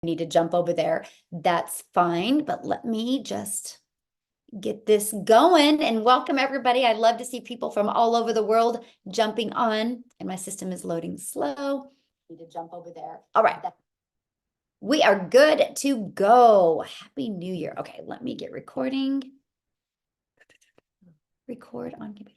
need to jump over there, that's fine. But let me just get this going and welcome everybody. I love to see people from all over the world jumping on, and my system is loading slow. Need to jump over there. All right. We are good to go. Happy New Year. Okay, let me get recording. Record on computer.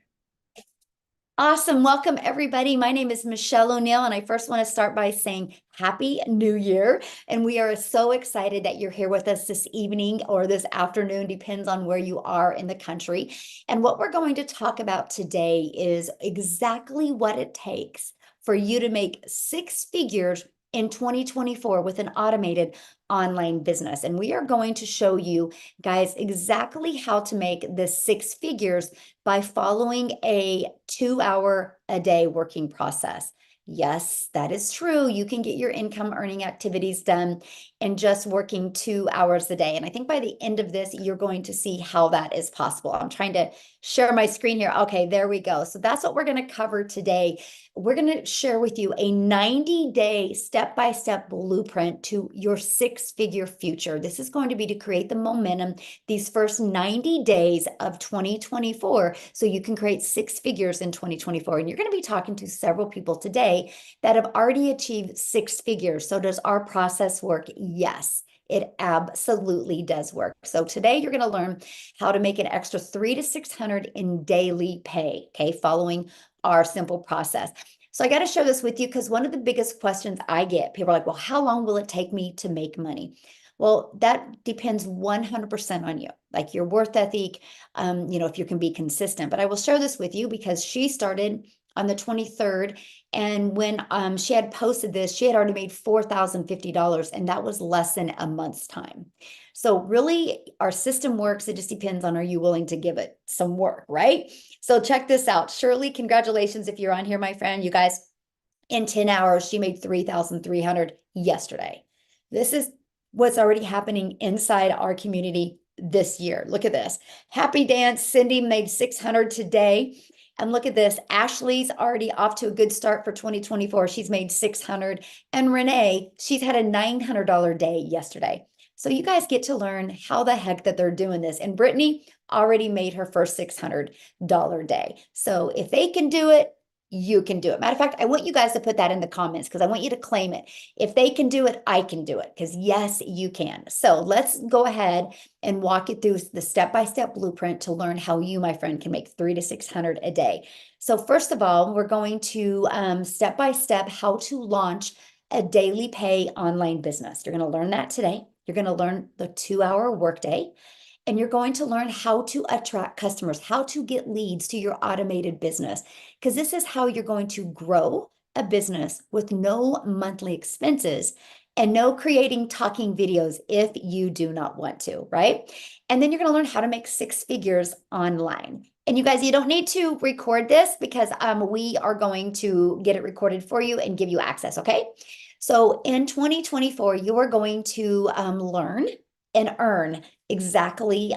Awesome. Welcome, everybody. My name is Michelle O'Neill, and I first want to start by saying Happy New Year. And we are so excited that you're here with us this evening or this afternoon, depends on where you are in the country. And what we're going to talk about today is exactly what it takes for you to make six figures in 2024 with an automated online business. And we are going to show you guys exactly how to make the six figures by following a 2-hour a day working process. Yes, that is true. You can get your income earning activities done in just working 2 hours a day. And I think by the end of this, you're going to see how that is possible. I'm trying to share my screen here. Okay, there we go. So that's what we're going to cover today. We're going to share with you a 90-day step-by-step blueprint to your six-figure future. This is going to be to create the momentum these first 90 days of 2024 so you can create six figures in 2024. And you're going to be talking to several people today that have already achieved six figures. So does our process work? Yes. It absolutely does work. So today you're going to learn how to make an extra 300 to 600 in daily pay, okay, following our simple process. So I got to share this with you because one of the biggest questions I get, people are like, well, how long will it take me to make money? Well, that depends 100% on you, like your worth ethic, if you can be consistent. But I will share this with you because she started on the 23rd. And when she had posted this, she had already made $4,050, and that was less than a month's time. So really, our system works. It just depends on, are you willing to give it some work, right? So check this out. Shirley, congratulations if you're on here, my friend. You guys, in 10 hours, she made 3,300 yesterday. This is what's already happening inside our community this year. Look at this. Happy dance. Cindy made 600 today. And look at this. Ashley's already off to a good start for 2024. She's made 600. And Renee, she's had a $900 day yesterday. So you guys get to learn how the heck that they're doing this. And Brittany already made her first $600 day. So if they can do it, you can do it. Matter of fact, I want you guys to put that in the comments because I want you to claim it. If they can do it, I can do it, because yes, you can. So let's go ahead and walk you through the step-by-step blueprint to learn how you, my friend, can make 300 to 600 a day. So first of all, we're going to step-by-step how to launch a daily pay online business. You're going to learn that today. You're going to learn the 2-hour workday. And you're going to learn how to attract customers, how to get leads to your automated business, because this is how you're going to grow a business with no monthly expenses and no creating talking videos if you do not want to, right? And then you're going to learn how to make six figures online. And you guys, you don't need to record this because we are going to get it recorded for you and give you access, okay? So in 2024, you are going to learn and earn exactly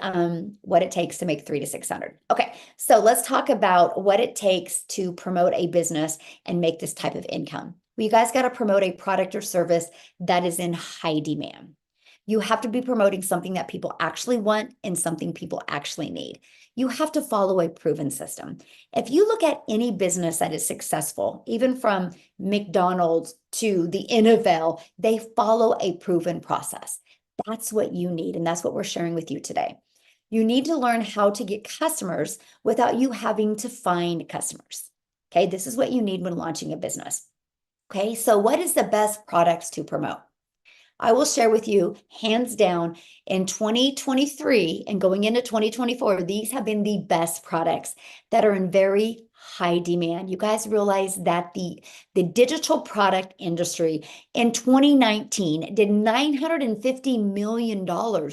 what it takes to make 300 to 600. Okay, so let's talk about what it takes to promote a business and make this type of income. Well, you guys got to promote a product or service that is in high demand. You have to be promoting something that people actually want and something people actually need. You have to follow a proven system. If you look at any business that is successful, even from McDonald's to the NFL, they follow a proven process. That's what you need, and that's what we're sharing with you today. You need to learn how to get customers without you having to find customers. Okay, this is what you need when launching a business. Okay, so what is the best products to promote? I will share with you, hands down, in 2023 and going into 2024, these have been the best products that are in very high demand. You guys realize that the digital product industry in 2019 did $950 million,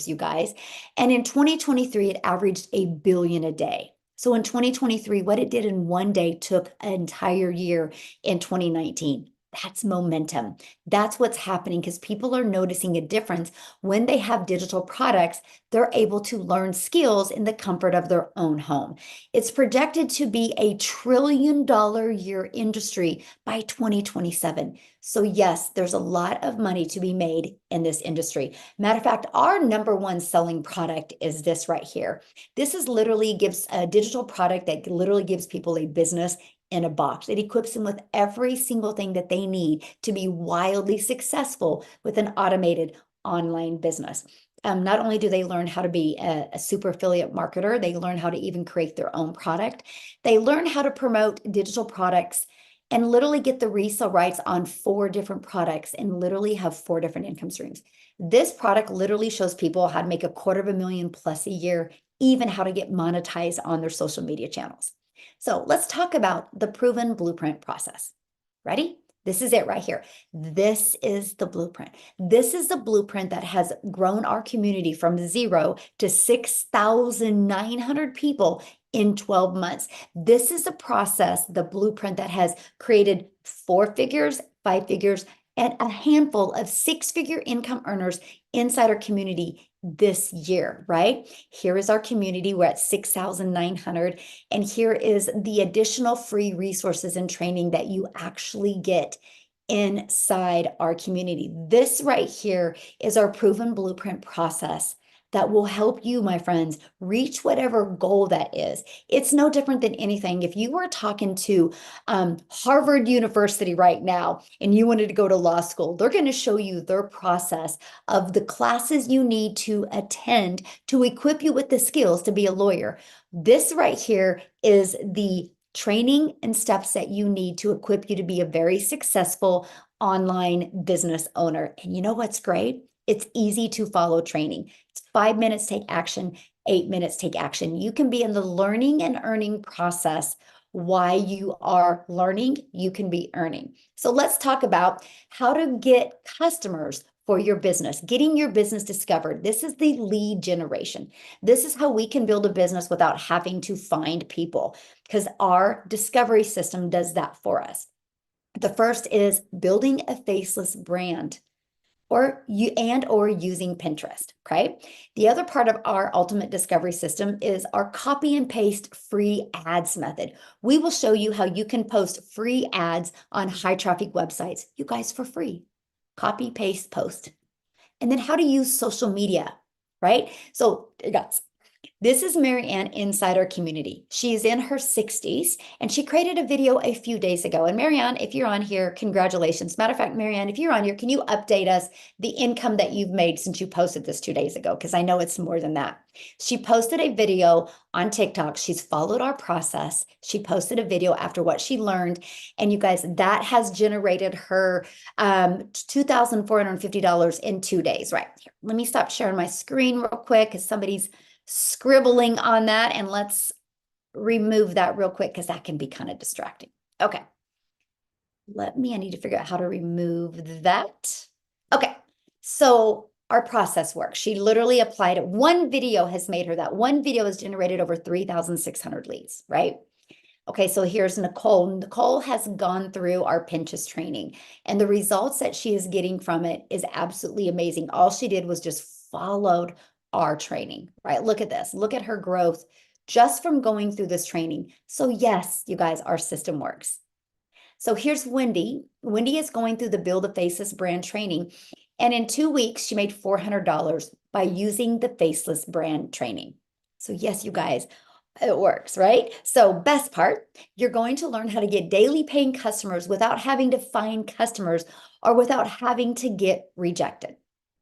you guys. And in 2023, it averaged $1 billion a day. So in 2023, what it did in one day took an entire year in 2019. That's momentum. That's what's happening because people are noticing a difference when they have digital products. They're able to learn skills in the comfort of their own home. It's projected to be a $1 trillion-year industry by 2027. So yes, there's a lot of money to be made in this industry. Matter of fact, our number one selling product is this right here. This is literally gives a digital product that literally gives people a business in a box. It equips them with every single thing that they need to be wildly successful with an automated online business. Not only do they learn how to be a super affiliate marketer, they learn how to even create their own product. They learn how to promote digital products and literally get the resale rights on 4 different products and literally have 4 different income streams. This product literally shows people how to make $250,000 plus a year, even how to get monetized on their social media channels. So let's talk about the proven blueprint process. Ready? This is it right here. This is the blueprint. This is the blueprint that has grown our community from 0 to 6,900 people in 12 months. This is a process, the blueprint that has created 4 figures, 5 figures, and a handful of 6-figure income earners inside our community this year, right? Here is our community. We're at 6,900. And here is the additional free resources and training that you actually get inside our community. This right here is our proven blueprint process that will help you, my friends, reach whatever goal that is. It's no different than anything. If you were talking to Harvard University right now and you wanted to go to law school, they're going to show you their process of the classes you need to attend to equip you with the skills to be a lawyer. This right here is the training and steps that you need to equip you to be a very successful online business owner. And you know what's great? It's easy to follow training. It's 5 minutes, take action, 8 minutes, take action. You can be in the learning and earning process. While you are learning, you can be earning. So let's talk about how to get customers for your business, getting your business discovered. This is the lead generation. This is how we can build a business without having to find people, because our discovery system does that for us. The first is building a faceless brand or using Pinterest, okay? The other part of our ultimate discovery system is our copy and paste free ads method. We will show you how you can post free ads on high traffic websites, you guys, for free. Copy, paste, post. And then how to use social media, right? So guys, this is Marianne inside our community. She's in her 60s and she created a video a few days ago. And Marianne, if you're on here, congratulations. Matter of fact, Marianne, if you're on here, can you update us the income that you've made since you posted this 2 days ago? Because I know it's more than that. She posted a video on TikTok. She's followed our process. She posted a video after what she learned. And you guys, that has generated her $2,450 in 2 days. Right here. Let me stop sharing my screen real quick because somebody's scribbling on that, and let's remove that real quick because that can be kind of distracting. Okay. I need to figure out how to remove that. Okay. So our process works. She literally applied it. One video has made her that. One video has generated over 3,600 leads, right? Okay, so here's Nicole. Nicole has gone through our Pinterest training, and the results that she is getting from it is absolutely amazing. All she did was just followed our training, right? Look at this. Look at her growth just from going through this training. So yes, you guys, our system works. So here's Wendy. Wendy is going through the Build a Faceless brand training. And in 2 weeks, she made $400 by using the Faceless brand training. So yes, you guys, it works, right? So best part, you're going to learn how to get daily paying customers without having to find customers or without having to get rejected,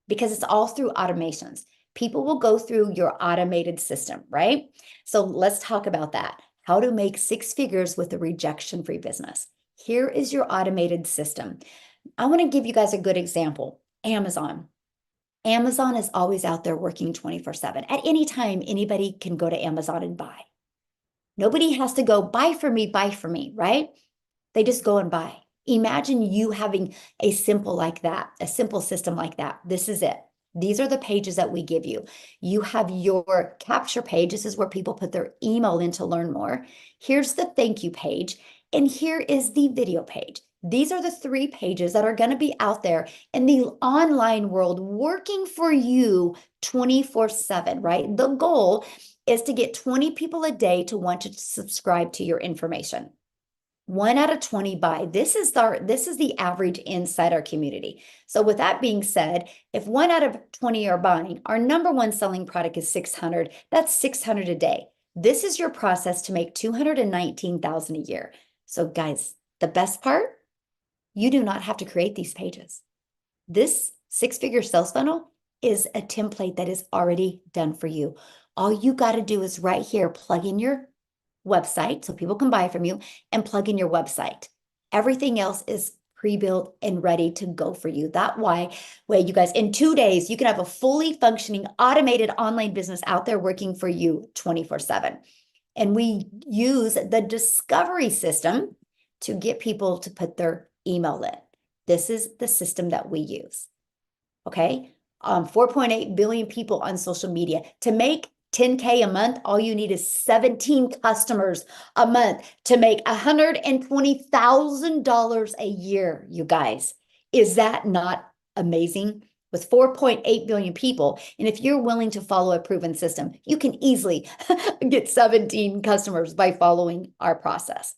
because it's all through automations. People will go through your automated system, right? So let's talk about that. How to make 6 figures with a rejection-free business. Here is your automated system. I want to give you guys a good example. Amazon. Amazon is always out there working 24/7. At any time, anybody can go to Amazon and buy. Nobody has to go buy for me, right? They just go and buy. Imagine you having a simple like that, a simple system like that. This is it. These are the pages that we give you. You have your capture page. This is where people put their email in to learn more. Here's the thank you page. And here is the video page. These are the 3 pages that are going to be out there in the online world working for you 24/7, right? The goal is to get 20 people a day to want to subscribe to your information. 1 out of 20 buy. This is the average inside our community. So with that being said, if 1 out of 20 are buying, our number one selling product is 600. That's 600 a day. This is your process to make 219,000 a year. So guys, the best part, you do not have to create these pages. This 6-figure sales funnel is a template that is already done for you. All you got to do is right here, plug in your website so people can buy from you and plug in your website. Everything else is pre-built and ready to go for you. That way, you guys, in 2 days, you can have a fully functioning automated online business out there working for you 24/7. And we use the discovery system to get people to put their email in. This is the system that we use. Okay. 4.8 billion people on social media. To make 10K a month, all you need is 17 customers a month to make $120,000 a year, you guys. Is that not amazing? With 4.8 billion people, and if you're willing to follow a proven system, you can easily get 17 customers by following our process.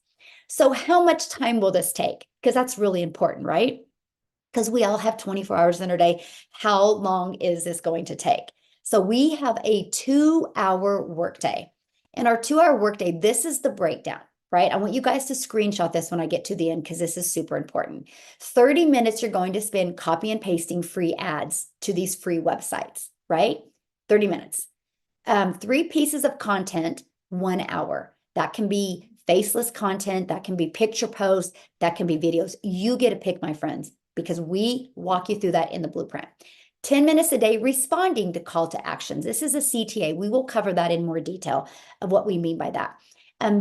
So how much time will this take? Because that's really important, right? Because we all have 24 hours in our day. How long is this going to take? So we have a 2-hour workday. In our 2-hour workday, this is the breakdown, right? I want you guys to screenshot this when I get to the end because this is super important. 30 minutes you're going to spend copy and pasting free ads to these free websites, right? 30 minutes. 3 pieces of content, 1 hour. That can be faceless content, that can be picture posts, that can be videos. You get to pick, my friends, because we walk you through that in the blueprint. 10 minutes a day responding to call to actions. This is a CTA. We will cover that in more detail of what we mean by that.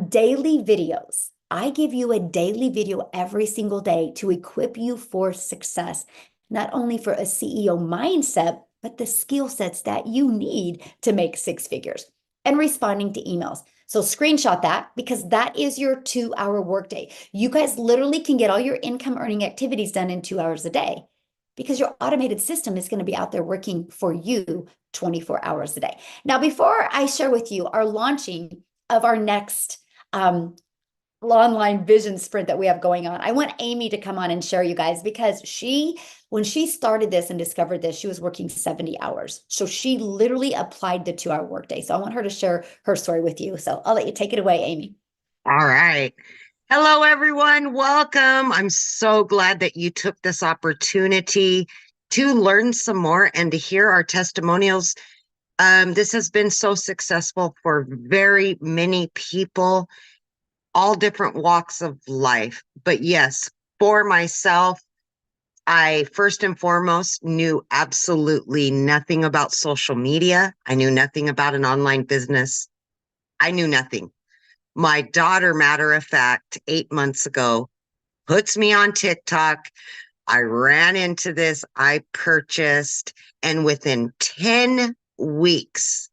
Daily videos. I give you a daily video every single day to equip you for success, not only for a CEO mindset, but the skill sets that you need to make 6 figures. And responding to emails. So screenshot that because that is your 2-hour workday. You guys literally can get all your income earning activities done in 2 hours a day because your automated system is going to be out there working for you 24 hours a day. Now, before I share with you our launching of our next online vision sprint that we have going on, I want Amy to come on and share, you guys, because when she started this and discovered this, she was working 70 hours. So she literally applied the 2-hour workday. So I want her to share her story with you. So I'll let you take it away, Amy. All right. Hello, everyone. Welcome. I'm so glad that you took this opportunity to learn some more and to hear our testimonials. This has been so successful for very many people, all different walks of life. But yes, for myself, I first and foremost knew absolutely nothing about social media. I knew nothing about an online business. I knew nothing. My daughter, matter of fact, 8 months ago, puts me on TikTok. I ran into this, I purchased, and within 10 weeks,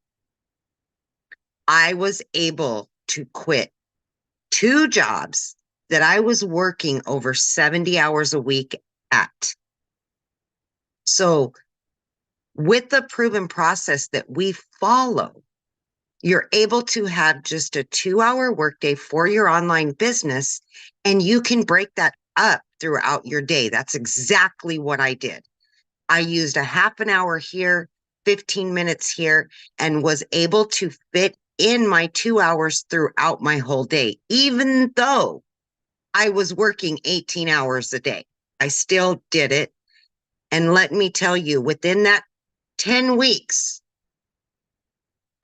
I was able to quit 2 jobs that I was working over 70 hours a week at. So with the proven process that we follow, you're able to have just a 2-hour workday for your online business, and you can break that up throughout your day. That's exactly what I did. I used a half an hour here, 15 minutes here, and was able to fit in my 2 hours throughout my whole day, even though I was working 18 hours a day. I still did it. And let me tell you, within that 10 weeks,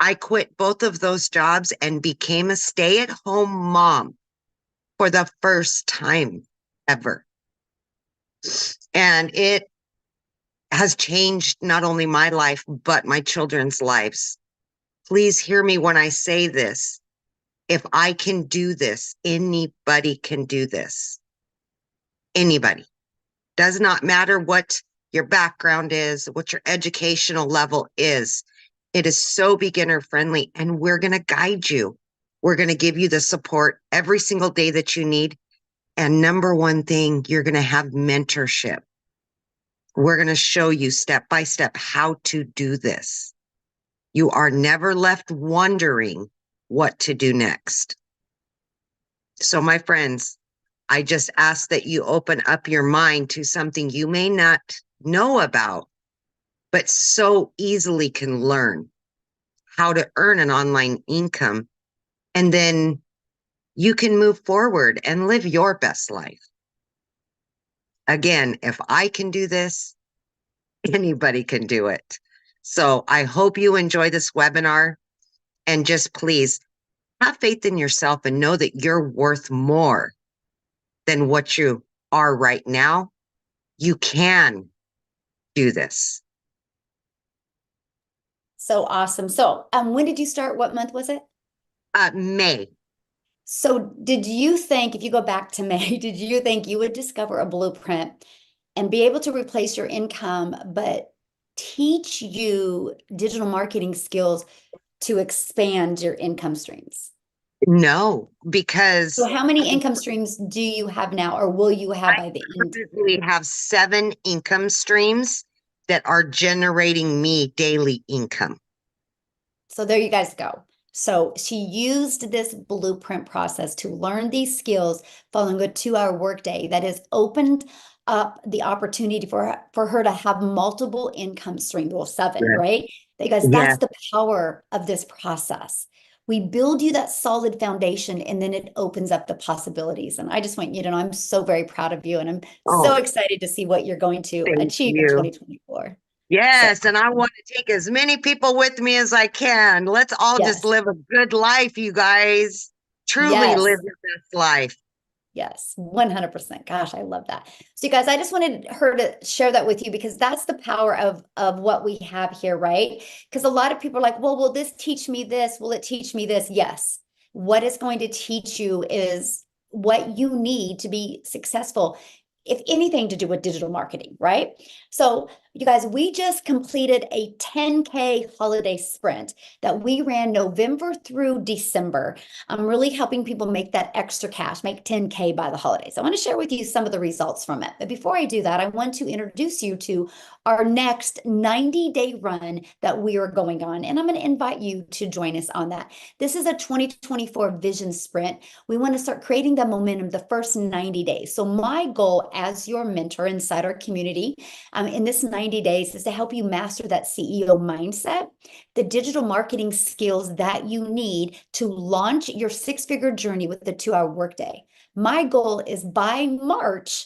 I quit both of those jobs and became a stay-at-home mom for the first time ever. And it has changed not only my life, but my children's lives. Please hear me when I say this. If I can do this, anybody can do this. Anybody. Does not matter what your background is, what your educational level is. It is so beginner friendly, and we're going to guide you. We're going to give you the support every single day that you need. And number one thing, you're going to have mentorship. We're going to show you step by step how to do this. You are never left wondering what to do next. So, my friends, I just ask that you open up your mind to something you may not know about, but so easily can learn how to earn an online income. And then you can move forward and live your best life. Again, if I can do this, anybody can do it. So I hope you enjoy this webinar, and just please have faith in yourself and know that you're worth more than what you are right now. You can do this. So awesome. So, when did you start? What month was it? May. So, did you think, if you go back to May, did you think you would discover a blueprint and be able to replace your income, but teach you digital marketing skills to expand your income streams? No, So, because how many income streams do you have now, or will you have by the end? currently have 7 income streams that are generating me daily income. So there you guys go. So she used this blueprint process to learn these skills following a 2-hour workday that has opened up the opportunity for her to have multiple income streams, well, 7, Yeah. right? Because Yeah. that's the power of this process. We build you that solid foundation and then it opens up the possibilities. And I just want you to know I'm so very proud of you and I'm so Oh, excited to see what you're going to thank achieve in you. 2024. So, Yes, and I want to take as many people with me as I can. Let's all just yes, live a good life, you guys. Truly yes. live your best life. Yes, 100%. Gosh, I love that. So you guys, I just wanted her to share that with you because that's the power of what we have here, right? Because a lot of people are like, well, will this teach me this? Will it teach me this? Yes. What it's going to teach you is what you need to be successful, if anything to do with digital marketing, right? So you guys, we just completed a 10K holiday sprint that we ran November through December. I'm really helping people make that extra cash, make 10K by the holidays. I want to share with you some of the results from it. But before I do that, I want to introduce you to our next 90-day run that we are going on. And I'm going to invite you to join us on that. This is a 2024 vision sprint. We want to start creating the momentum the first 90 days. So my goal as your mentor inside our community in this 90 days is to help you master that CEO mindset, the digital marketing skills that you need to launch your 6-figure journey with the 2-hour workday. My goal is by March,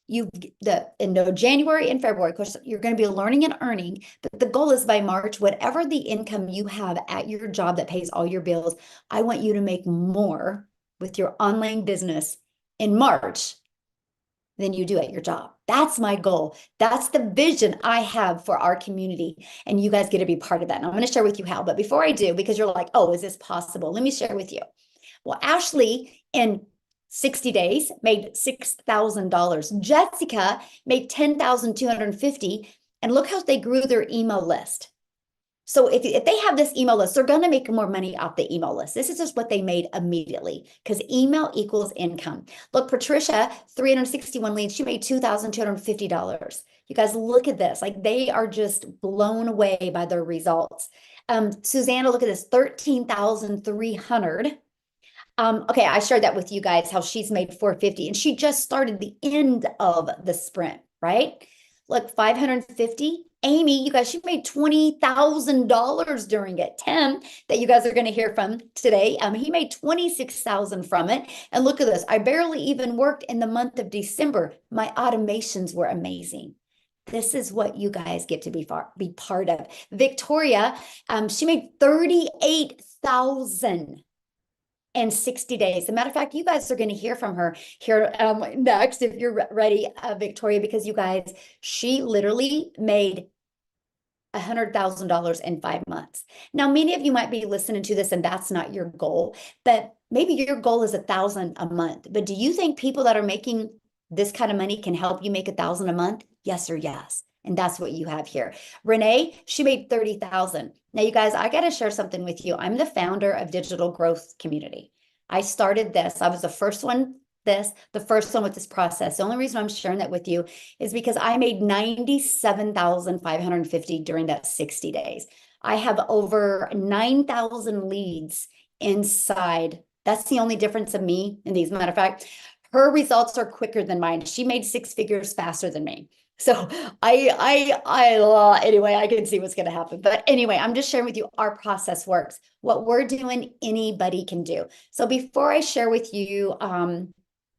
January and February, of course, you're going to be learning and earning, but the goal is by March, whatever the income you have at your job that pays all your bills, I want you to make more with your online business in March than you do at your job. That's my goal. That's the vision I have for our community. And you guys get to be part of that. And I'm going to share with you how. But before I do, because you're like, oh, is this possible? Let me share with you. Well, Ashley, in 60 days, made $6,000. Jessica made $10,250. And look how they grew their email list. So if they have this email list, they're going to make more money off the email list. This is just what they made immediately because email equals income. Look, Patricia, 361 leads. She made $2,250. You guys look at this. Like they are just blown away by their results. Susanna, look at this, 13,300. Okay, I shared that with you guys, how she's made 450 and she just started the end of the sprint, right? Look, 550. Amy, you guys, she made $20,000 during it. Tim, that you guys are going to hear from today, he made 26,000 from it. And look at this. I barely even worked in the month of December. My automations were amazing. This is what you guys get to be part of. Victoria, she made 38,000 in 60 days. As a matter of fact, you guys are going to hear from her here next if you're ready, Victoria, because you guys, she literally made $100,000 in 5 months. Now, many of you might be listening to this and that's not your goal, but maybe your goal is 1,000 a month. But do you think people that are making this kind of money can help you make 1,000 a month? Yes or yes. And that's what you have here. Renee, she made 30,000. Now, you guys, I got to share something with you. I'm the founder of Digital Growth Community. I started this. I was the first one this, the first one with this process. The only reason I'm sharing that with you is because I made 97,550 during that 60 days. I have over 9,000 leads inside. That's the only difference of me in these. Matter of fact, her results are quicker than mine. She made 6 figures faster than me. So anyway, I can see what's going to happen. But anyway, I'm just sharing with you our process works. What we're doing, anybody can do. So before I share with you,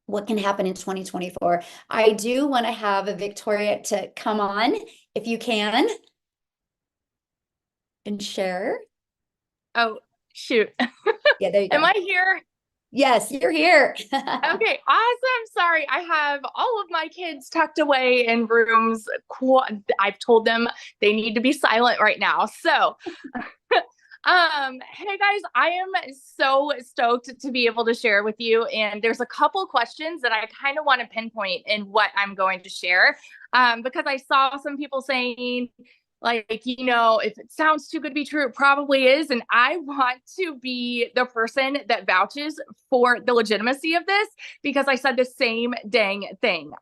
what can happen in 2024, I do want to have a Victoria to come on if you can and share. Oh, shoot. Yeah, there you go. Am I here? Yes, you're here. Okay, awesome. Sorry, I have all of my kids tucked away in rooms. I've told them they need to be silent right now. So, hey guys, I am so stoked to be able to share with you. And there's a couple questions that I kind of want to pinpoint in what I'm going to share. Because I saw some people saying, like, if it sounds too good to be true, it probably is. And I want to be the person that vouches for the legitimacy of this because I said the same dang thing.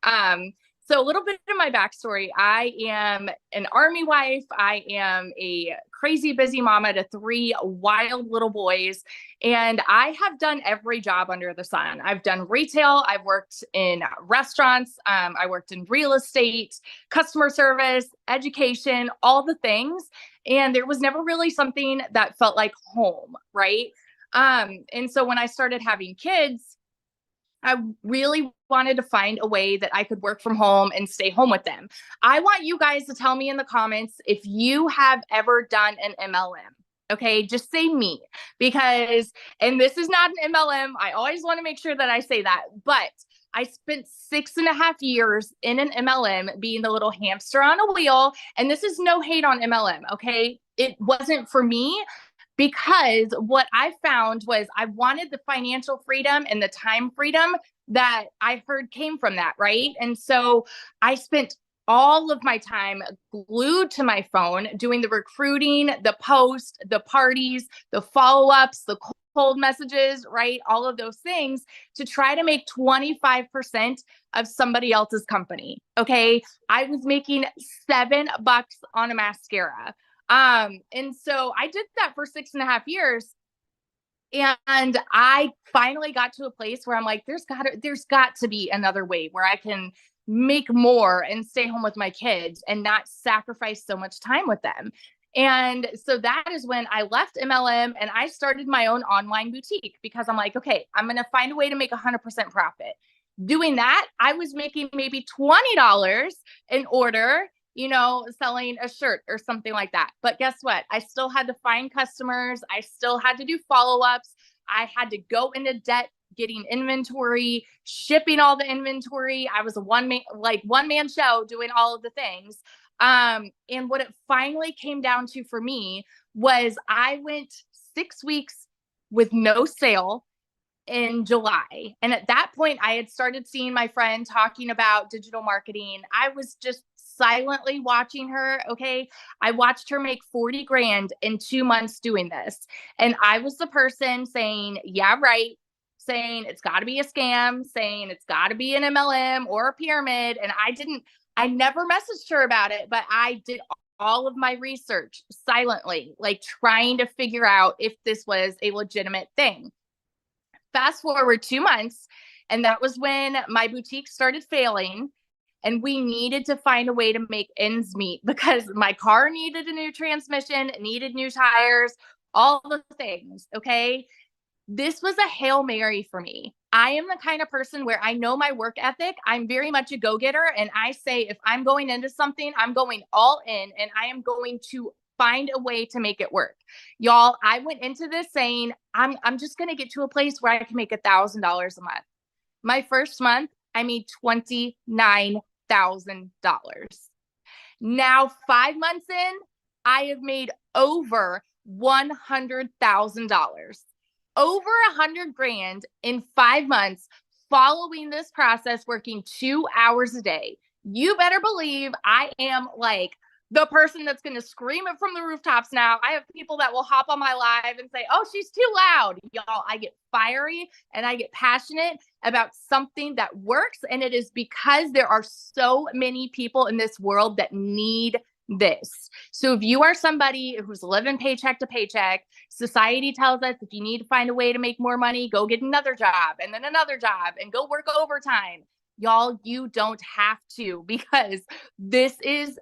So a little bit of my backstory. I am an Army wife. I am a crazy busy mama to 3 wild little boys. And I have done every job under the sun. I've done retail. I've worked in restaurants. I worked in real estate, customer service, education, all the things. And there was never really something that felt like home, right? And so when I started having kids, I really wanted to find a way that I could work from home and stay home with them. I want you guys to tell me in the comments if you have ever done an MLM. Okay, just say me because, and this is not an MLM. I always want to make sure that I say that, but I spent 6.5 years in an MLM being the little hamster on a wheel. And this is no hate on MLM. Okay. It wasn't for me. Because what I found was I wanted the financial freedom and the time freedom that I heard came from that, right? And so I spent all of my time glued to my phone doing the recruiting, the post, the parties, the follow-ups, the cold messages, right? All of those things to try to make 25% of somebody else's company. Okay. I was making $7 on a mascara. And so I did that for 6.5 years. And I finally got to a place where I'm like, there's got to be another way where I can make more and stay home with my kids and not sacrifice so much time with them. And so that is when I left MLM and I started my own online boutique because I'm like, okay, I'm going to find a way to make 100% profit. Doing that, I was making maybe $20 an order, selling a shirt or something like that. But guess what? I still had to find customers. I still had to do follow-ups. I had to go into debt getting inventory, shipping all the inventory. I was a one-man show doing all of the things. And what it finally came down to for me was I went 6 weeks with no sale in July. And at that point, I had started seeing my friend talking about digital marketing. I was just silently watching her. Okay. I watched her make 40 grand in 2 months doing this. And I was the person saying, yeah, right. Saying it's got to be a scam, saying it's got to be an MLM or a pyramid. And I never messaged her about it, but I did all of my research silently, like trying to figure out if this was a legitimate thing. Fast forward 2 months, and that was when my boutique started failing. And we needed to find a way to make ends meet because my car needed a new transmission, needed new tires, all the things. Okay. This was a Hail Mary for me. I am the kind of person where I know my work ethic. I'm very much a go-getter. And I say, if I'm going into something, I'm going all in and I am going to find a way to make it work. Y'all, I went into this saying, I'm just going to get to a place where I can make $1,000 a month. My first month, I made $29,000. Now, 5 months in, I have made over $100,000, over 100 grand in 5 months following this process, working 2 hours a day. You better believe I am like the person that's going to scream it from the rooftops now. I have people that will hop on my live and say, oh, she's too loud. Y'all, I get fiery and I get passionate about something that works. And it is because there are so many people in this world that need this. So if you are somebody who's living paycheck to paycheck, society tells us if you need to find a way to make more money, go get another job and then another job and go work overtime. Y'all, you don't have to, because this is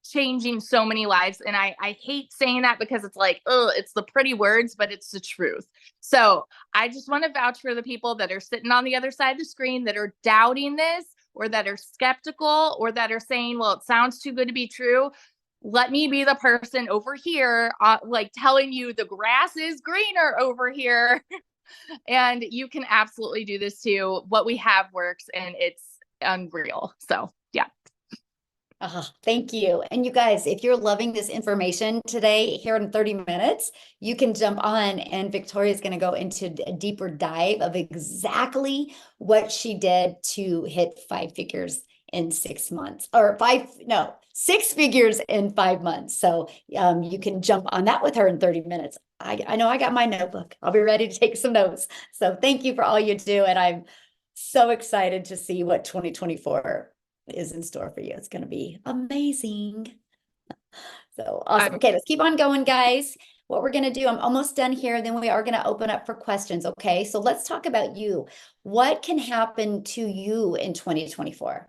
changing so many lives. And I hate saying that because it's like, oh, it's the pretty words, but it's the truth. So I just want to vouch for the people that are sitting on the other side of the screen that are doubting this, or that are skeptical, or that are saying, well, it sounds too good to be true. Let me be the person over here, like telling you the grass is greener over here. And you can absolutely do this too. What we have works and it's unreal. So yeah. Thank you. And you guys, if you're loving this information today, here in 30 minutes, you can jump on and Victoria is going to go into a deeper dive of exactly what she did to hit 5 figures in 6 months, or 6 figures in 5 months. So you can jump on that with her in 30 minutes. I know I got my notebook. I'll be ready to take some notes. So thank you for all you do. And I'm so excited to see what 2024 is in store for you. It's going to be amazing. So awesome. Okay, let's keep on going, guys. What we're going to do, I'm almost done here. Then we are going to open up for questions. Okay, so let's talk about you. What can happen to you in 2024?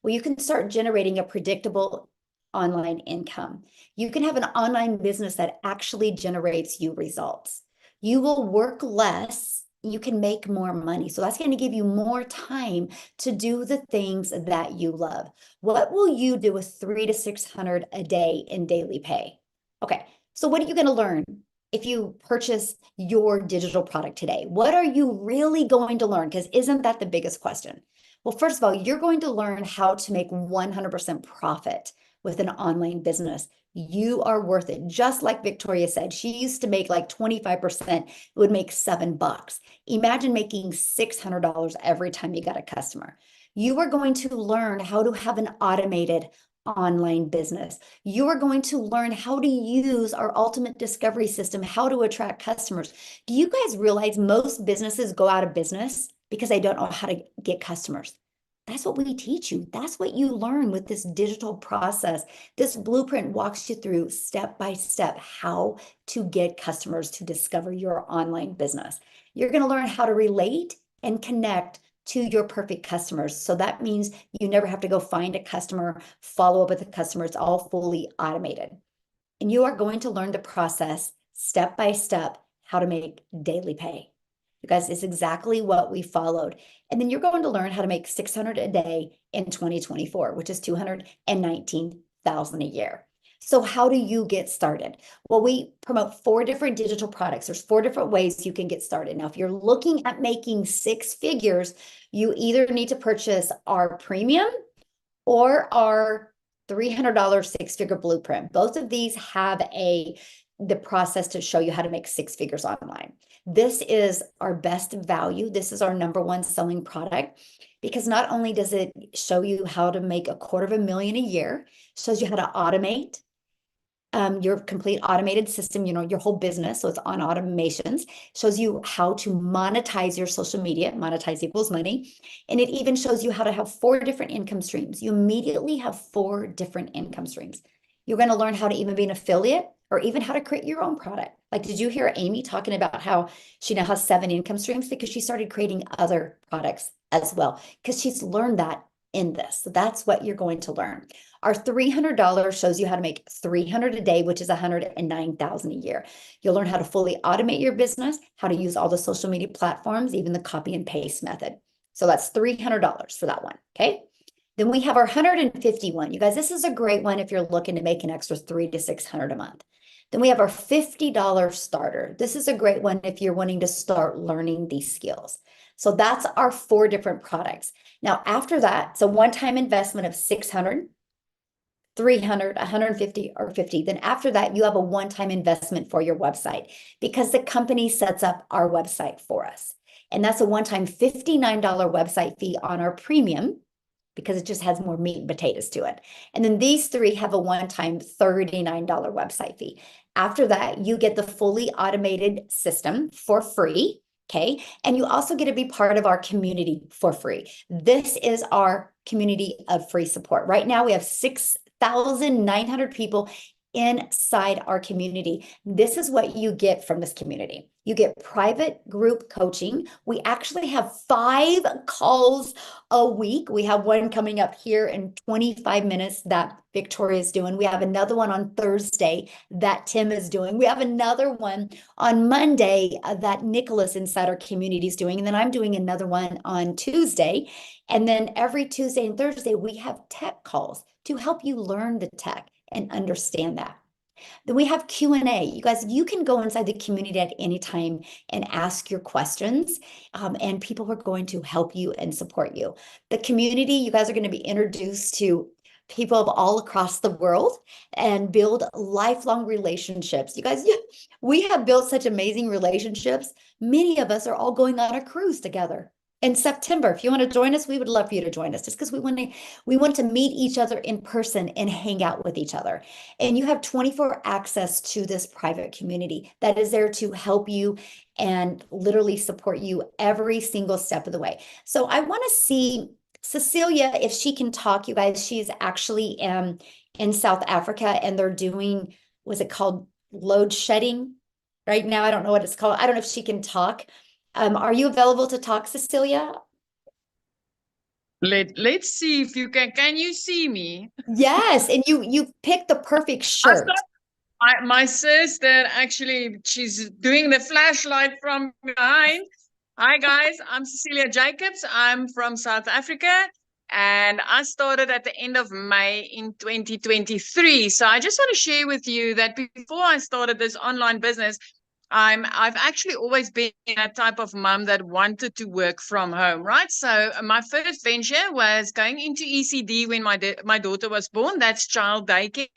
Well, you can start generating a predictable online income. You can have an online business that actually generates you results. You will work less. You can make more money. So that's going to give you more time to do the things that you love. What will you do with 300 to 600 a day in daily pay? Okay, so what are you going to learn if you purchase your digital product today? What are you really going to learn? Because isn't that the biggest question? Well, first of all, you're going to learn how to make 100% profit with an online business. You are worth it. Just like Victoria said, she used to make like 25%, it would make $7. Imagine making $600 every time you got a customer. You are going to learn how to have an automated online business. You are going to learn how to use our ultimate discovery system, how to attract customers. Do you guys realize most businesses go out of business because they don't know how to get customers? That's what we teach you. That's what you learn with this digital process. This blueprint walks you through step by step how to get customers to discover your online business. You're going to learn how to relate and connect to your perfect customers. So that means you never have to go find a customer, follow up with a customer. It's all fully automated. And you are going to learn the process step by step, how to make daily pay. You guys, it's exactly what we followed. And then you're going to learn how to make 600 a day in 2024, which is 219,000 a year. So how do you get started? Well, we promote 4 different digital products. There's 4 different ways you can get started. Now, if you're looking at making 6 figures, you either need to purchase our premium or our $300 6-figure blueprint. Both of these have the process to show you how to make 6 figures online. This is our best value. This is our #1 selling product, because not only does it show you how to make $250,000 a year, shows you how to automate your complete automated system, your whole business. So it's on automations, shows you how to monetize your social media, monetize equals money. And it even shows you how to have 4 different income streams. You immediately have 4 different income streams. You're going to learn how to even be an affiliate, or even how to create your own product. Like, did you hear Amy talking about how she now has 7 income streams? Because she started creating other products as well, because she's learned that in this. So that's what you're going to learn. Our $300 shows you how to make 300 a day, which is 109,000 a year. You'll learn how to fully automate your business, how to use all the social media platforms, even the copy and paste method. So that's $300 for that one. Okay. Then we have our 151. You guys, this is a great one if you're looking to make an extra 300 to 600 a month. Then we have our $50 starter. This is a great one if you're wanting to start learning these skills. So that's our 4 different products. Now, after that, it's a one-time investment of 600, 300, 150, or 50. Then after that, you have a one-time investment for your website, because the company sets up our website for us. And that's a one-time $59 website fee on our premium. because it just has more meat and potatoes to it. And then these three have a one-time $39 website fee. After that, you get the fully automated system for free. Okay. And you also get to be part of our community for free. This is our community of free support. Right now, we have 6,900 people inside our community. This is what you get from this community. You get private group coaching. We actually have 5 calls a week. We have one coming up here in 25 minutes that Victoria is doing. We have another one on Thursday that Tim is doing. We have another one on Monday that Nicholas inside our community is doing. And then I'm doing another one on Tuesday. And then every Tuesday and Thursday, we have tech calls to help you learn the tech and understand that. Then we have Q&A. You guys, you can go inside the community at any time and ask your questions, and people are going to help you and support you. The community, you guys are going to be introduced to people of all across the world and build lifelong relationships. You guys, we have built such amazing relationships. Many of us are all going on a cruise together in September. If you want to join us, we would love for you to join us, just because we want to meet each other in person and hang out with each other. And you have 24 access to this private community that is there to help you and literally support you every single step of the way. So I want to see Cecilia, if she can talk, you guys. She's actually in South Africa, and they're doing, was it called load shedding right now? I don't know what it's called. I don't know if she can talk. Are you available to talk, Cecilia? Let's see if you can you see me? Yes, and you picked the perfect shirt. My sister, actually, she's doing the flashlight from behind. Hi guys, I'm Cecilia Jacobs. I'm from South Africa, and I started at the end of May in 2023. So I just want to share with you that before I started this online business, I've actually always been a type of mom that wanted to work from home, right? So my first venture was going into ECD when my daughter was born. That's child daycare.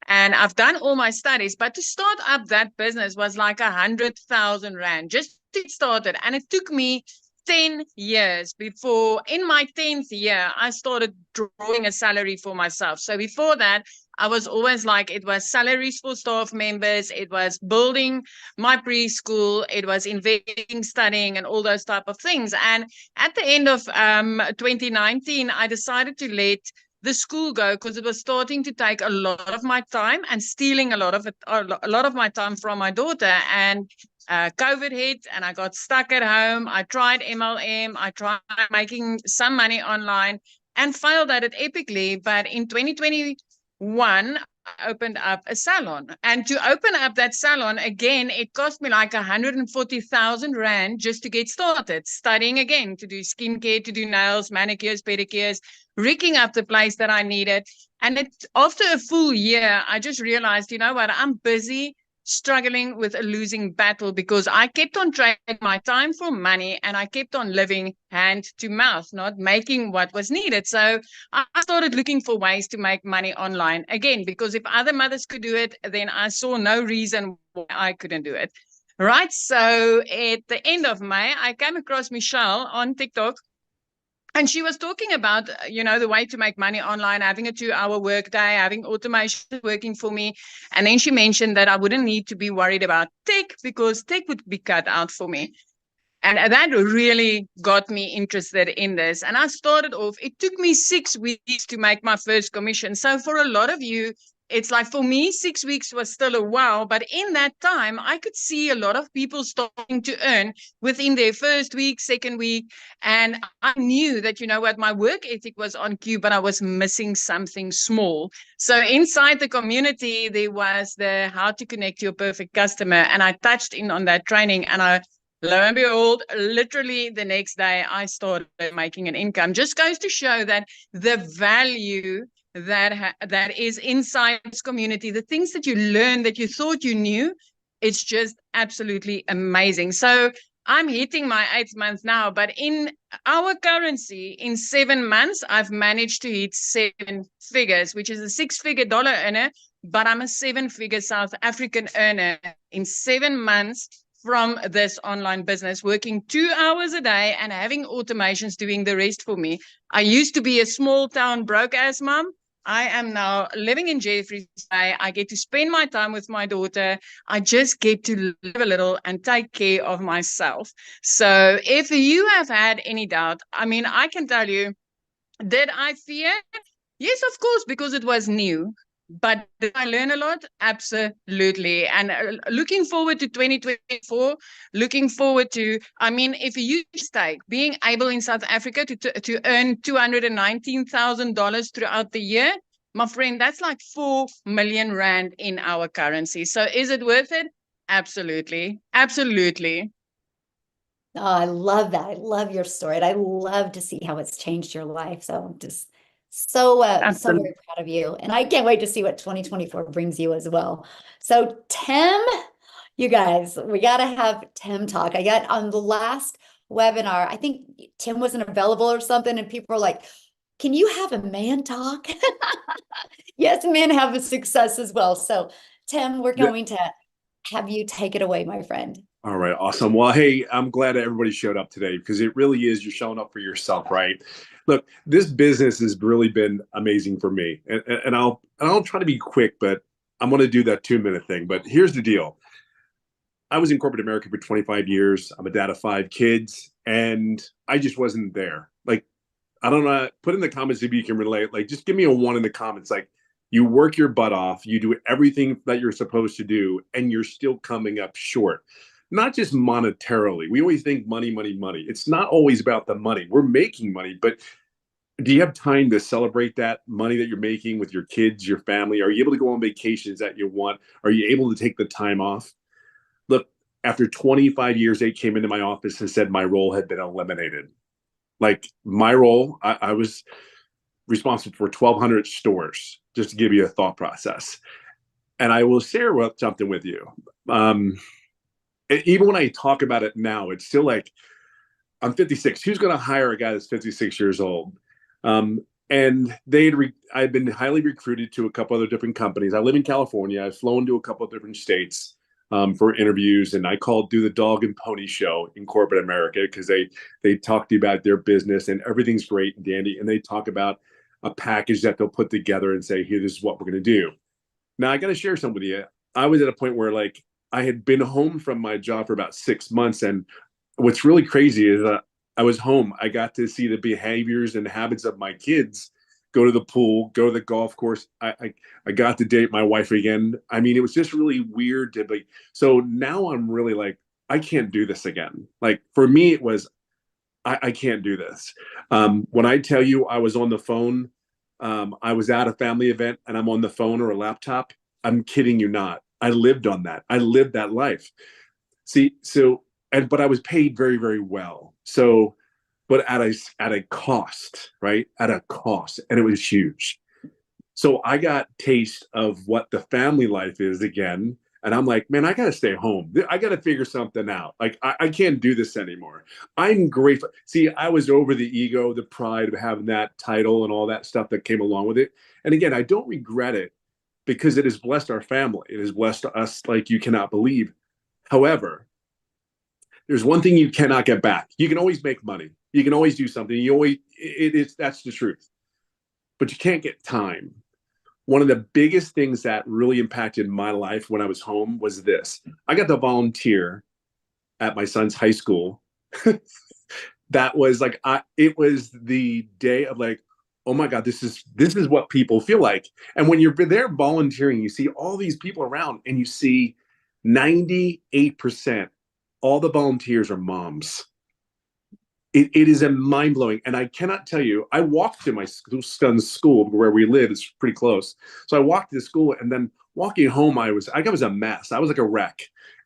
And I've done all my studies, but to start up that business was like 100,000 Rand just to get started. And it took me 10 years before, in my 10th year, I started drawing a salary for myself. So before that, I was always like, it was salaries for staff members, it was building my preschool, it was investing, studying, and all those type of things. And at the end of 2019, I decided to let the school go because it was starting to take a lot of my time and stealing a lot of my time from my daughter. And COVID hit and I got stuck at home. I tried MLM. I tried making some money online and failed at it epically. But in 2021, I opened up a salon. And to open up that salon, again, it cost me like 140,000 Rand just to get started. Studying again, to do skincare, to do nails, manicures, pedicures, rigging up the place that I needed. And after a full year, I just realized, you know what, I'm busy struggling with a losing battle because I kept on trading my time for money and I kept on living hand to mouth, not making what was needed. So I started looking for ways to make money online again, because if other mothers could do it, then I saw no reason why I couldn't do it. Right. So at the end of May, I came across Michelle on TikTok. And she was talking about, you know, the way to make money online, having a 2-hour workday, having automation working for me. And then she mentioned that I wouldn't need to be worried about tech because tech would be cut out for me. And that really got me interested in this. And I started off, it took me 6 weeks to make my first commission. So for a lot of you, it's like, for me, 6 weeks was still a while. But in that time, I could see a lot of people starting to earn within their first week, second week. And I knew that, you know what, my work ethic was on cue, but I was missing something small. So inside the community, there was the how to connect your perfect customer. And I touched in on that training, and lo and behold, literally the next day, I started making an income. Just goes to show that the value that is inside this community, the things that you learn that you thought you knew, it's just absolutely amazing. So I'm hitting my 8th month now, but in our currency, in 7 months, I've managed to hit 7 figures, which is a 6-figure dollar earner, but I'm a 7-figure South African earner in 7 months from this online business, working 2 hours a day and having automations doing the rest for me. I used to be a small town broke ass mom. I am now living in Jeffreys Bay. I get to spend my time with my daughter. I just get to live a little and take care of myself. So if you have had any doubt, I mean, I can tell you, did I fear? Yes, of course, because it was new. But did I learn a lot? Absolutely. And looking forward to 2024, looking forward to, I mean, if you stake being able in South Africa to earn $219,000 throughout the year, my friend, that's like 4 million rand in our currency. So is it worth it? Absolutely. Absolutely. Oh, I love that. I love your story. And I love to see how it's changed your life. So I'm just so very proud of you. And I can't wait to see what 2024 brings you as well. So Tim, you guys, we got to have Tim talk. I got on the last webinar, I think Tim wasn't available or something, and people were like, can you have a man talk? Yes, men have a success as well. So Tim, we're going to have you take it away, my friend. All right, awesome. Well, hey, I'm glad that everybody showed up today because it really is, you're showing up for yourself, right? Look, this business has really been amazing for me, and I'll try to be quick, but I'm going to do that 2-minute thing. But here's the deal: I was in corporate America for 25 years. I'm a dad of 5 kids, and I just wasn't there. Like, I don't know. Put in the comments if you can relate. Like, just give me a 1 in the comments. Like, you work your butt off, you do everything that you're supposed to do, and you're still coming up short. Not just monetarily. We always think money, money, money. It's not always about the money. We're making money, but do you have time to celebrate that money that you're making with your kids, your family? Are you able to go on vacations that you want? Are you able to take the time off? Look, after 25 years, they came into my office and said my role had been eliminated. Like, my role, I was responsible for 1,200 stores, just to give you a thought process. And I will share something with you. Even when I talk about it now, it's still like, I'm 56. Who's going to hire a guy that's 56 years old? And I've been highly recruited to a couple other different companies. I live in California. I've flown to a couple of different states for interviews, and I do the dog and pony show in corporate America because they talk to you about their business and everything's great and dandy, and they talk about a package that they'll put together and say, here, this is what we're going to do. Now, I got to share something with you. I was at a point where, like, I had been home from my job for about 6 months. And what's really crazy is I was home. I got to see the behaviors and habits of my kids, go to the pool, go to the golf course. I got to date my wife again. I mean, it was just really weird to be. So now I'm really like, I can't do this again. Like, for me, it was, I can't do this. When I tell you I was on the phone, I was at a family event and I'm on the phone or a laptop, I'm kidding you not. I lived on that. I lived that life. See, but I was paid very, very well. So, but at a cost, right? At a cost, and it was huge. So I got taste of what the family life is again. And I'm like, man, I got to stay home. I got to figure something out. Like, I can't do this anymore. I'm grateful. See, I was over the ego, the pride of having that title and all that stuff that came along with it. And again, I don't regret it, because it has blessed our family. It has blessed us like you cannot believe. However, there's one thing you cannot get back. You can always make money. You can always do something. That's the truth. But you can't get time. One of the biggest things that really impacted my life when I was home was this. I got to volunteer at my son's high school. That was like, it was the day of like, oh my God, this is what people feel like. And when you're there volunteering, you see all these people around and you see 98%, all the volunteers are moms. It is a mind blowing. And I cannot tell you, I walked to my son's school where we live. It's pretty close. So I walked to the school, and then walking home, I was a mess. I was like a wreck,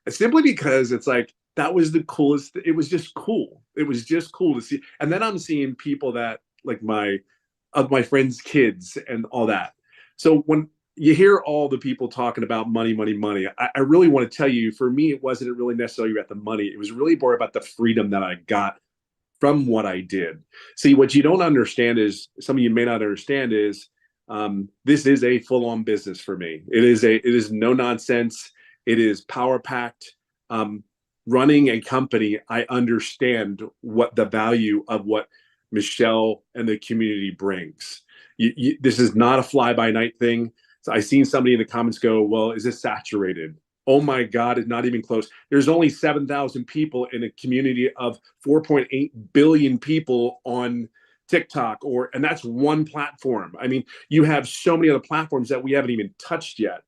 simply because it's like, that was the coolest. It was just cool. It was just cool to see. And then I'm seeing people that like my friends' kids and all that. So when you hear all the people talking about money, money, money, I really want to tell you, for me, it wasn't really necessarily about the money. It was really more about the freedom that I got from what I did. See, what you don't understand is, some of you may not understand is, this is a full-on business for me. It is no nonsense. It is power packed. running a company, I understand what the value of what Michelle and the community brings. This is not a fly-by-night thing. So I seen somebody in the comments go, well, is this saturated? Oh my God, it's not even close. There's only 7,000 people in a community of 4.8 billion people on TikTok, and that's one platform. I mean, you have so many other platforms that we haven't even touched yet.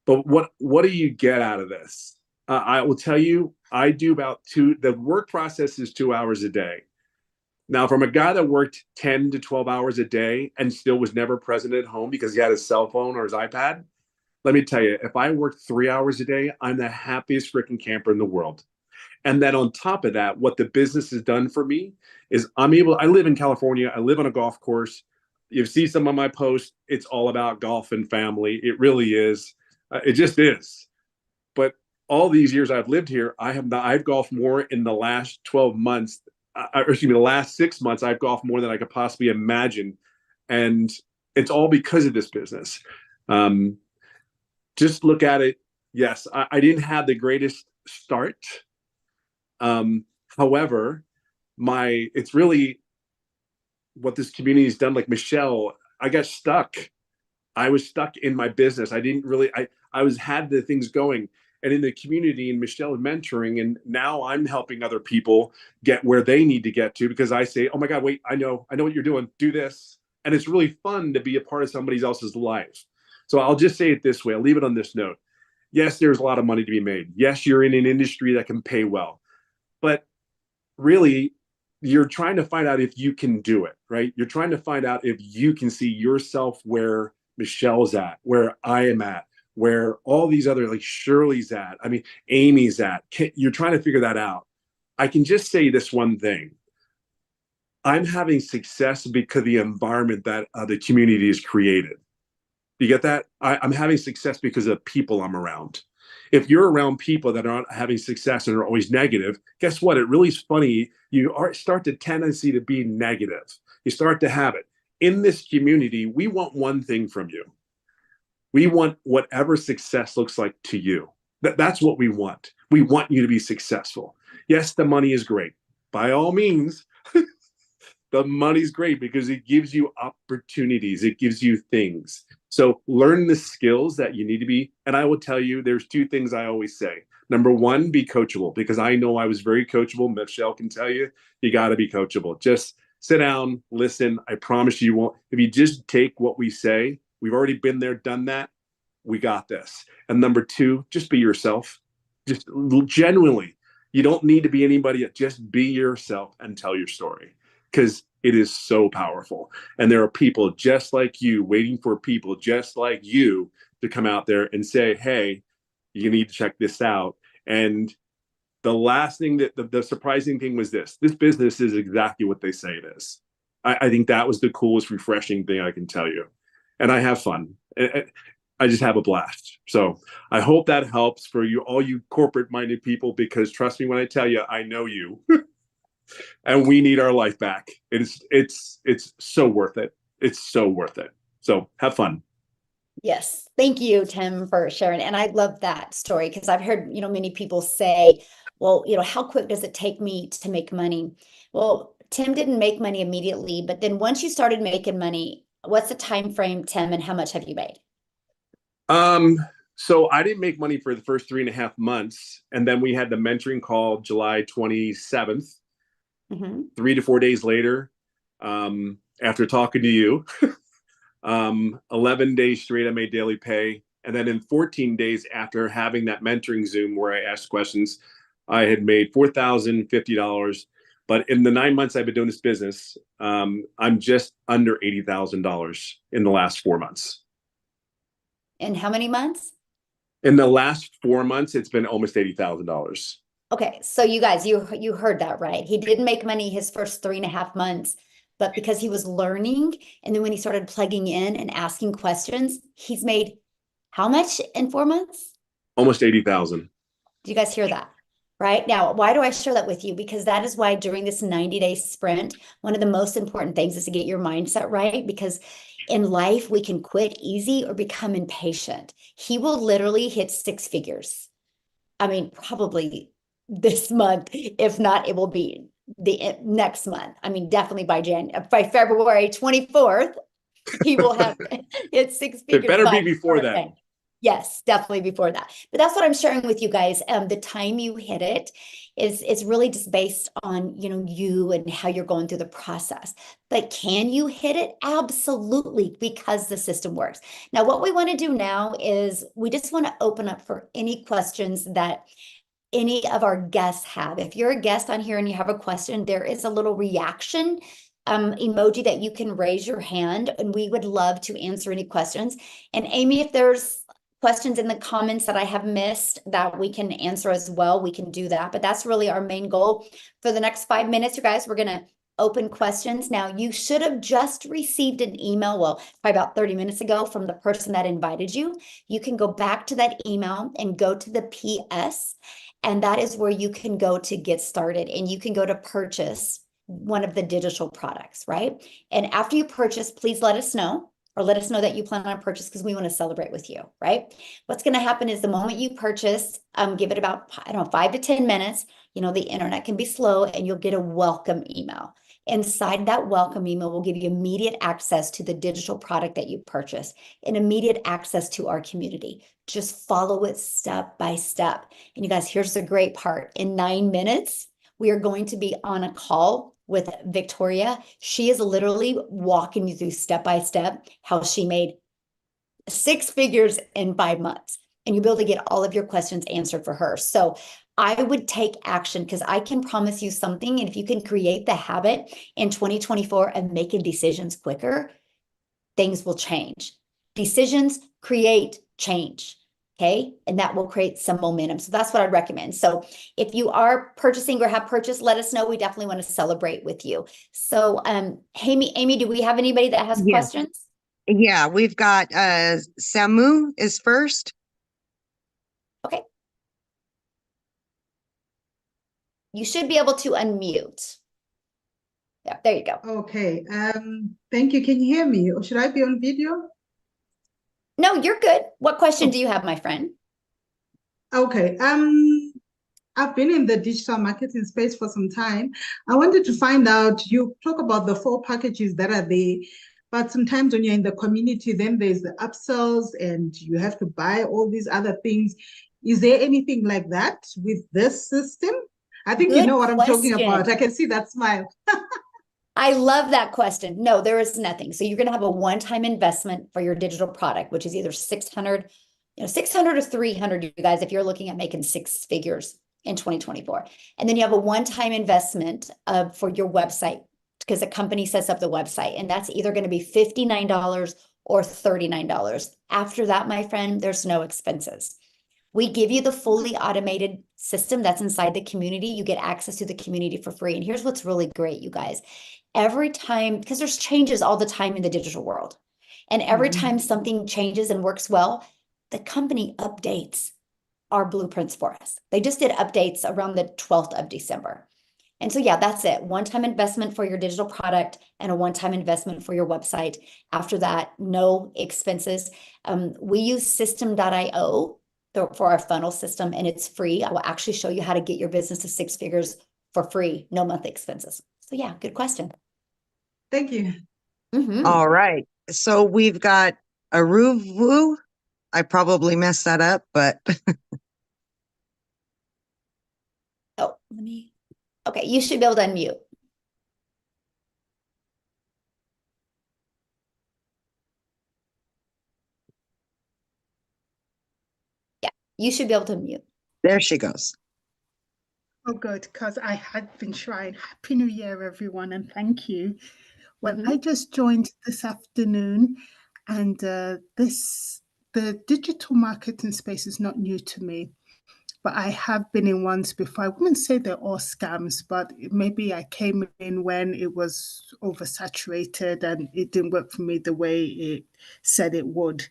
But what do you get out of this? I will tell you, I do about the work process is 2 hours a day. Now, from a guy that worked 10 to 12 hours a day and still was never present at home because he had his cell phone or his iPad, let me tell you, if I work 3 hours a day, I'm the happiest freaking camper in the world. And then on top of that, what the business has done for me is I live in California, I live on a golf course. You see some of my posts, it's all about golf and family. It really is. It just is. But all these years I've lived here, I've golfed more in the last 12 months, or excuse me, the last 6 months, I've golfed more than I could possibly imagine. And it's all because of this business. Just look at it. Yes, I didn't have the greatest start. However, it's really what this community has done. Like Michelle, I got stuck. I was stuck in my business. I had the things going, and in the community, and Michelle mentoring, and now I'm helping other people get where they need to get to, because I say, oh my God, wait, I know what you're doing. Do this. And it's really fun to be a part of somebody else's life. So I'll just say it this way. I'll leave it on this note. Yes, there's a lot of money to be made. Yes, you're in an industry that can pay well, but really, you're trying to find out if you can do it, right? You're trying to find out if you can see yourself where Michelle's at, where I am at, where all these other, like Shirley's at, I mean, Amy's at. You're trying to figure that out. I can just say this one thing. I'm having success because of the environment that the community has created. You get that? I'm having success because of people I'm around. If you're around people that aren't having success and are always negative, guess what? It really is funny. You start the tendency to be negative. You start to have it. In this community, we want one thing from you. We want whatever success looks like to you. That's what we want. We want you to be successful. Yes, the money is great. By all means, the money's great because it gives you opportunities. It gives you things. So learn the skills that you need to be. And I will tell you, there's two things I always say. Number one, be coachable, because I know I was very coachable. Michelle can tell you, you got to be coachable. Just sit down, listen. I promise you won't. If you just take what we say, we've already been there, done that. We got this. And number two, just be yourself. Just genuinely. You don't need to be anybody. Just be yourself and tell your story, because it is so powerful. And there are people just like you waiting for people just like you to come out there and say, hey, you need to check this out. And the last thing the surprising thing was this business is exactly what they say it is. I think that was the coolest, refreshing thing I can tell you. And I have fun. I just have a blast. So I hope that helps for you, all you corporate minded people, because trust me when I tell you, I know you. And we need our life back. It's so worth it. It's so worth it. So have fun. Yes. Thank you, Tim, for sharing. And I love that story, because I've heard, many people say, well, how quick does it take me to make money? Well, Tim didn't make money immediately, but then once you started making money, what's the time frame, Tim, and how much have you made? So I didn't make money for the first 3.5 months. And then we had the mentoring call July 27th. 3 to 4 days later, after talking to you, 11 days straight, I made daily pay. And then in 14 days after having that mentoring Zoom where I asked questions, I had made $4,050. But in the 9 months I've been doing this business, I'm just under $80,000 in the last 4 months. In how many months? In the last 4 months, it's been almost $80,000. Okay, so you guys, you heard that right. He didn't make money his first 3.5 months, but because he was learning, and then when he started plugging in and asking questions, he's made how much in 4 months? Almost 80,000. Do you guys hear that? Right now, why do I share that with you? Because that is why during this 90-day sprint, one of the most important things is to get your mindset right, because in life, we can quit easy or become impatient. He will literally hit 6 figures. I mean, probably this month. If not, it will be the next month. I mean, definitely by February 24th, he will have hit six figures. It better be by before that. birthday. Yes, definitely before that. But that's what I'm sharing with you guys. The time you hit it is really just based on, you and how you're going through the process. But can you hit it? Absolutely, because the system works. Now, what we want to do now is we just want to open up for any questions that any of our guests have. If you're a guest on here and you have a question, there is a little reaction emoji that you can raise your hand, and we would love to answer any questions. And Amy, if there's questions in the comments that I have missed that we can answer as well, we can do that. But that's really our main goal for the next 5 minutes, you guys. We're going to open questions. Now, you should have just received an email, well, probably about 30 minutes ago, from the person that invited you. You can go back to that email and go to the PS, and that is where you can go to get started, and you can go to purchase one of the digital products, right? And after you purchase, please let us know, or let us know that you plan on purchase, because we want to celebrate with you, right? What's going to happen is the moment you purchase, give it about, 5 to 10 minutes. The internet can be slow, and you'll get a welcome email. Inside that welcome email will give you immediate access to the digital product that you purchased and immediate access to our community. Just follow it step by step. And you guys, here's the great part. In 9 minutes, we are going to be on a call with Victoria. She is literally walking you through step by step how she made 6 figures in 5 months. And you'll be able to get all of your questions answered for her. So I would take action, because I can promise you something. And if you can create the habit in 2024 of making decisions quicker, things will change. Decisions create change. Okay. And that will create some momentum. So that's what I'd recommend. So if you are purchasing or have purchased, let us know. We definitely want to celebrate with you. So, Amy, do we have anybody that has Yes. questions? Yeah, we've got Samu is first. Okay. You should be able to unmute. Yeah, there you go. Okay. Thank you. Can you hear me, or should I be on video? No, you're good. What question do you have, my friend? Okay. I've been in the digital marketing space for some time. I wanted to find out, you talk about the 4 packages that are there, but sometimes when you're in the community, then there's the upsells and you have to buy all these other things. Is there anything like that with this system? I think you Good know what I'm talking question. about. I can see that smile. I love that question. No, there is nothing. So you're going to have a one-time investment for your digital product, which is either 600 or 300, you guys, if you're looking at making 6 figures in 2024. And then you have a one-time investment for your website, because the company sets up the website, and that's either going to be $59 or $39. After that, my friend, there's no expenses. We give you the fully automated system that's inside the community. You get access to the community for free. And here's what's really great, you guys. Every time, because there's changes all the time in the digital world, and every time something changes and works well, the company updates our blueprints for us. They just did updates around the 12th of December. And so, yeah, that's it. One-time investment for your digital product and a one-time investment for your website. After that, no expenses. We use system.io for our funnel system, and it's free. I will actually show you how to get your business to 6 figures for free, no monthly expenses. So yeah, good question. Thank you. All right. So we've got Aruvu. I probably messed that up, but Oh, okay, you should be able to unmute. Yeah, you should be able to unmute. there she goes. Oh, good, because I had been trying. Happy New Year, everyone, and thank you. Well, I just joined this afternoon, and the digital marketing space is not new to me, but I have been in ones before. I wouldn't say they're all scams, but maybe I came in when it was oversaturated and it didn't work for me the way it said it would.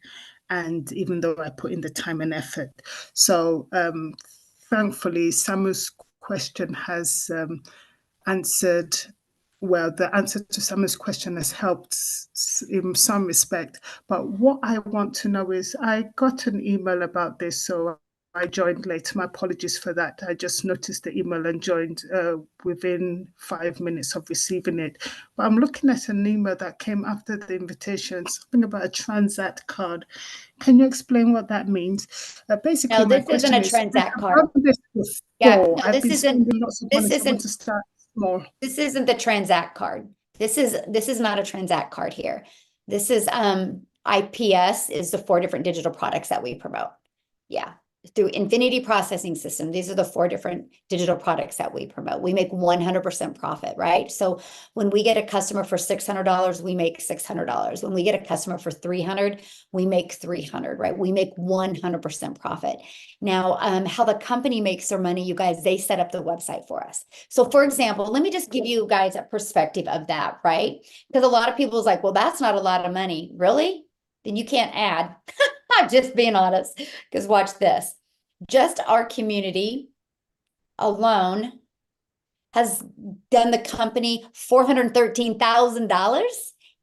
And even though I put in the time and effort. So thankfully, Samu's question has answered, well, the answer to Samu's question has helped in some respect. But what I want to know is, I got an email about this, so I joined late. My apologies for that. I just noticed the email and joined within 5 minutes of receiving it. But I'm looking at an email that came after the invitation, something about a Transact card. Can you explain what that means? Basically, No, my this isn't question a is, Transact I've card. done this before. Yeah, no, I've been spending lots of money, this so I want to isn't, start small. this isn't the Transact card. This is not a Transact card here. This is IPS is the 4 different digital products that we promote. Yeah. Through Infinity Processing System. These are the 4 different digital products that we promote. We make 100% profit, right? So when we get a customer for $600, we make $600. When we get a customer for $300, we make $300, right? We make 100% profit. Now, how the company makes their money, you guys, they set up the website for us. So for example, let me just give you guys a perspective of that, right? Because a lot of people is like, well, that's not a lot of money. Really? Then you can't add. I'm just being honest, because watch this. Just our community alone has done the company $413,000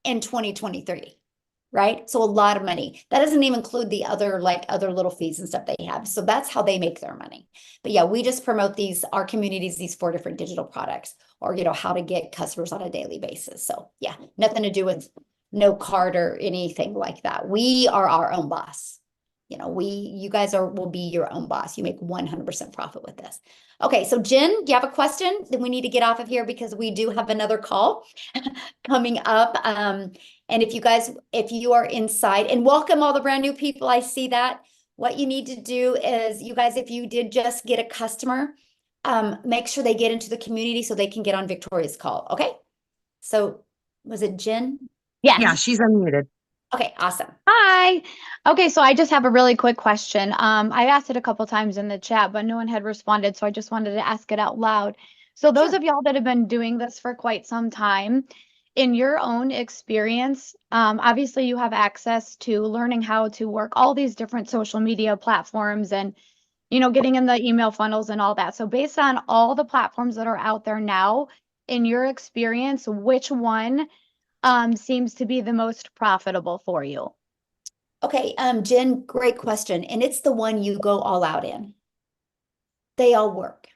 in 2023, right? So a lot of money. That doesn't even include the other little fees and stuff they have. So that's how they make their money. But yeah, we just promote our communities, these 4 different digital products, or how to get customers on a daily basis. So yeah, nothing to do with no card or anything like that. We are our own boss. You guys will be your own boss. You make 100% profit with this. Okay, so Jen, do you have a question? Then we need to get off of here because we do have another call coming up. And if you are inside, and welcome all the brand new people, I see that. What you need to do is, you guys, if you did just get a customer, make sure they get into the community so they can get on Victoria's call. Okay, so was it Jen? Yes. Yeah, she's unmuted. Okay, awesome. Hi. Okay, so I just have a really quick question. I asked it a couple times in the chat, but no one had responded, so I just wanted to ask it out loud. So those Sure. of y'all that have been doing this for quite some time, in your own experience, obviously you have access to learning how to work all these different social media platforms and, getting in the email funnels and all that. So based on all the platforms that are out there now, in your experience, which one seems to be the most profitable for you? Okay, Jen, great question. And it's the one you go all out in. They all work,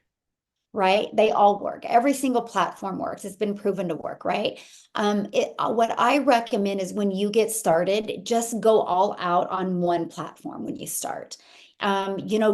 right? They all work. Every single platform works. It's been proven to work, right? What I recommend is when you get started, just go all out on one platform when you start.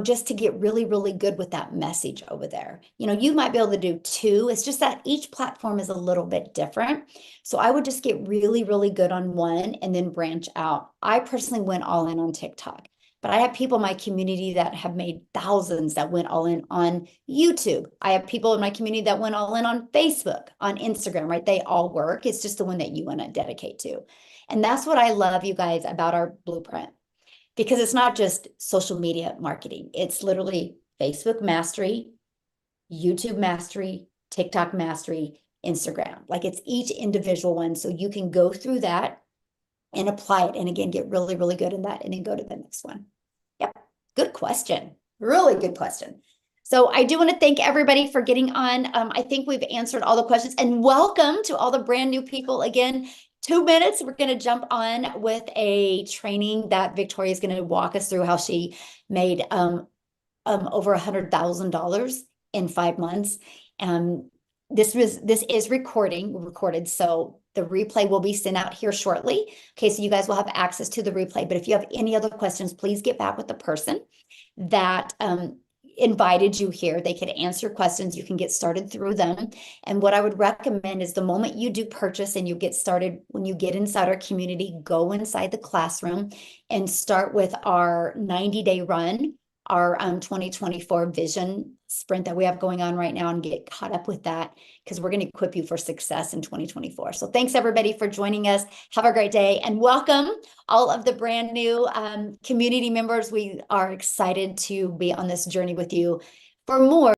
Just to get really, really good with that message over there. You might be able to do 2. It's just that each platform is a little bit different. So I would just get really, really good on one and then branch out. I personally went all in on TikTok, but I have people in my community that have made thousands that went all in on YouTube. I have people in my community that went all in on Facebook, on Instagram, right? They all work. It's just the one that you want to dedicate to. And that's what I love, you guys, about our blueprint. Because it's not just social media marketing. It's literally Facebook mastery, YouTube mastery, TikTok mastery, Instagram. Like it's each individual one. So you can go through that and apply it. And again, get really, really good in that and then go to the next one. Yep. Good question. Really good question. So I do want to thank everybody for getting on. I think we've answered all the questions, and welcome to all the brand new people again. 2 minutes, we're going to jump on with a training that Victoria is going to walk us through how she made over $100,000 in 5 months. This is recorded, so the replay will be sent out here shortly. Okay, so you guys will have access to the replay. But if you have any other questions, please get back with the person that invited you here. They could answer questions. You can get started through them. And what I would recommend is the moment you do purchase and you get started, when you get inside our community, go inside the classroom and start with our 90-day run, our 2024 vision sprint that we have going on right now, and get caught up with that, because we're going to equip you for success in 2024. So thanks everybody for joining us. Have a great day, and welcome all of the brand new community members. We are excited to be on this journey with you. For more